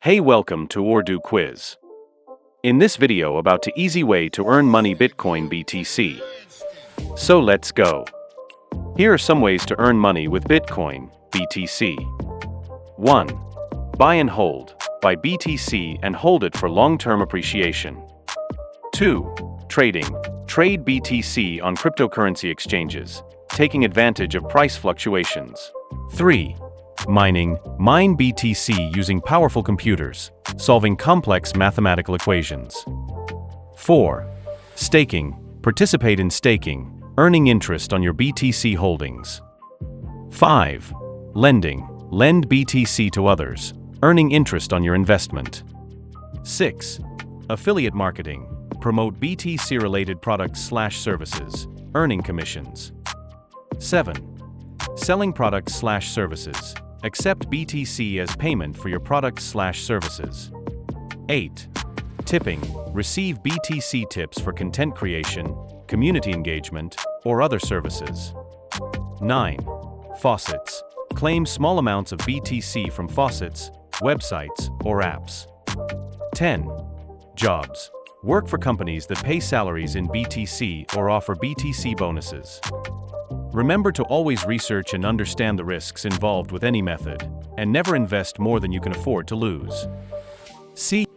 Hey, welcome to Urdu Quiz. In this video about the easy way to earn money Bitcoin BTC. So let's go. Here are some ways to earn money with Bitcoin BTC. 1. Buy and hold. Buy BTC and hold it for long-term appreciation. 2. Trading. Trade BTC on cryptocurrency exchanges, taking advantage of price fluctuations. 3. Mining. Mine BTC using powerful computers, solving complex mathematical equations. 4. Staking. Participate in staking, earning interest on your BTC holdings. 5. Lending. Lend BTC to others, earning interest on your investment. 6. Affiliate marketing. Promote BTC-related products/services, earning commissions. 7. Selling products/services. Accept BTC as payment for your products/services. 8. Tipping. Receive BTC tips for content creation, community engagement, or other services. 9. Faucets. Claim small amounts of BTC from faucets, websites, or apps. 10. Jobs. Work for companies that pay salaries in BTC or offer BTC bonuses. Remember to always research and understand the risks involved with any method, and never invest more than you can afford to lose. See